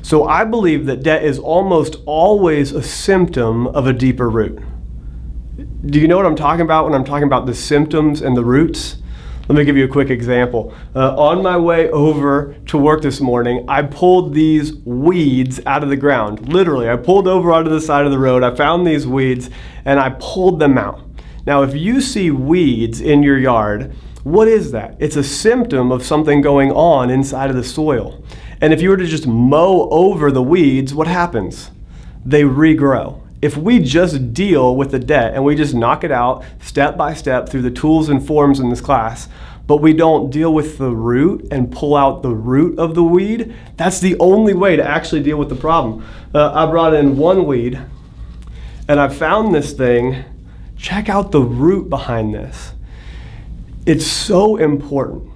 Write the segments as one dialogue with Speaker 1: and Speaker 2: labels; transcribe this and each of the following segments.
Speaker 1: So I believe that debt is almost always a symptom of a deeper root. Do you know what I'm talking about when I'm talking about the symptoms and the roots? Let me give you a quick example. On my way over to work this morning, I pulled these weeds out of the ground. Literally, I pulled over onto the side of the road, I found these weeds, and I pulled them out. Now, if you see weeds in your yard, what is that? It's a symptom of something going on inside of the soil. And if you were to just mow over the weeds, what happens? They regrow. If we just deal with the debt and we just knock it out step by step through the tools and forms in this class, but we don't deal with the root and pull out the root of the weed, that's the only way to actually deal with the problem. I brought in one weed and I found this thing. Check out the root behind this. It's so important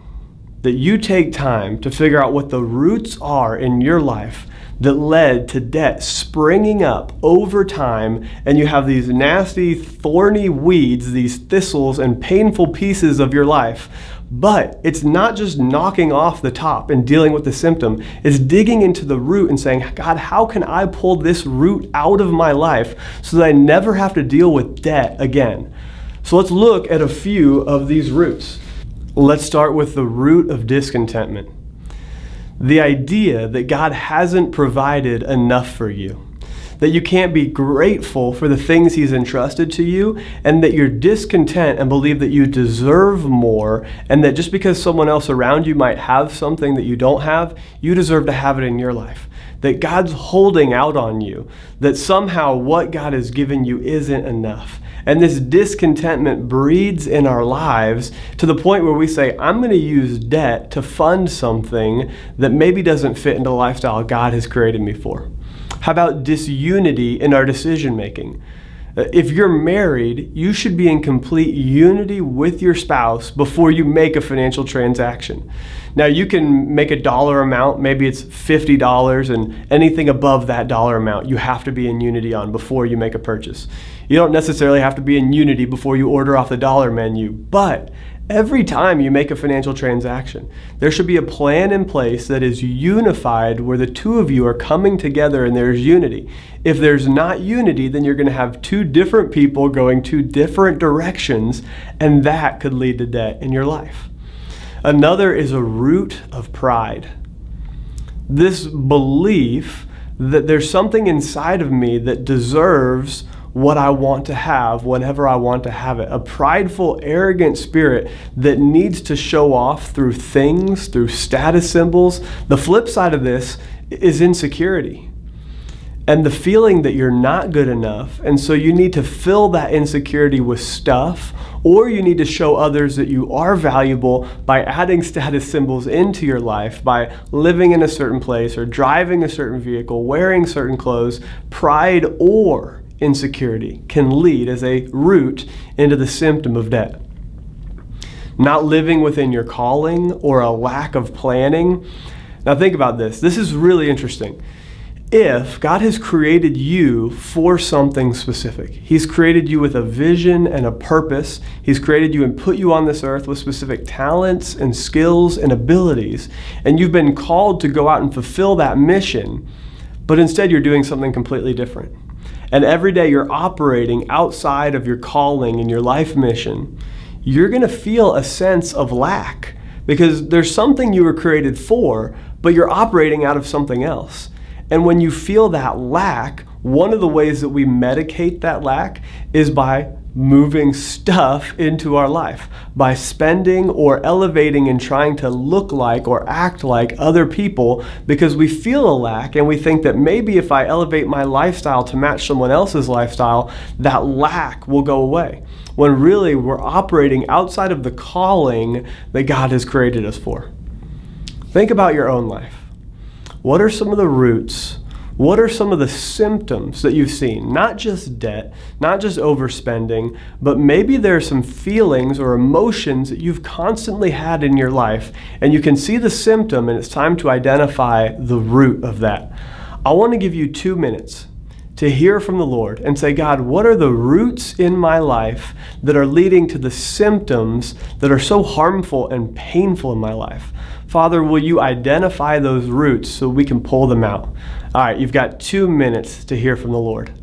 Speaker 1: that you take time to figure out what the roots are in your life that led to debt springing up over time, and you have these nasty, thorny weeds, these thistles and painful pieces of your life. But it's not just knocking off the top and dealing with the symptom. It's digging into the root and saying, God, how can I pull this root out of my life so that I never have to deal with debt again? So let's look at a few of these roots. Let's start with the root of discontentment. The idea that God hasn't provided enough for you, that you can't be grateful for the things He's entrusted to you, and that you're discontent and believe that you deserve more, and that just because someone else around you might have something that you don't have, you deserve to have it in your life. That God's holding out on you, that somehow what God has given you isn't enough. And this discontentment breeds in our lives to the point where we say, I'm going to use debt to fund something that maybe doesn't fit into the lifestyle God has created me for. How about disunity in our decision making? If you're married, you should be in complete unity with your spouse before you make a financial transaction. Now, you can make a dollar amount, maybe it's $50, and anything above that dollar amount you have to be in unity on before you make a purchase. You don't necessarily have to be in unity before you order off the dollar menu, but every time you make a financial transaction, there should be a plan in place that is unified where the two of you are coming together and there's unity. If there's not unity, then you're going to have two different people going two different directions, and that could lead to debt in your life. Another is a root of pride. This belief that there's something inside of me that deserves what I want to have whenever I want to have it. A prideful, arrogant spirit that needs to show off through things, through status symbols. The flip side of this is insecurity. And the feeling that you're not good enough, and so you need to fill that insecurity with stuff, or you need to show others that you are valuable by adding status symbols into your life, by living in a certain place or driving a certain vehicle, wearing certain clothes. Pride or insecurity can lead as a root into the symptom of debt. Not living within your calling or a lack of planning. Now think about this. This is really interesting. If God has created you for something specific, He's created you with a vision and a purpose. He's created you and put you on this earth with specific talents and skills and abilities, and you've been called to go out and fulfill that mission, but instead you're doing something completely different. And every day you're operating outside of your calling and your life mission, you're going to feel a sense of lack because there's something you were created for, but you're operating out of something else. And when you feel that lack, one of the ways that we medicate that lack is by moving stuff into our life, by spending or elevating and trying to look like or act like other people because we feel a lack and we think that maybe if I elevate my lifestyle to match someone else's lifestyle, that lack will go away. When really we're operating outside of the calling that God has created us for. Think about your own life. What are some of the roots? What are some of the symptoms that you've seen? Not just debt, not just overspending, but maybe there are some feelings or emotions that you've constantly had in your life, and you can see the symptom, and it's time to identify the root of that. I want to give you 2 minutes to hear from the Lord and say, God, what are the roots in my life that are leading to the symptoms that are so harmful and painful in my life? Father, will you identify those roots so we can pull them out? All right, you've got 2 minutes to hear from the Lord.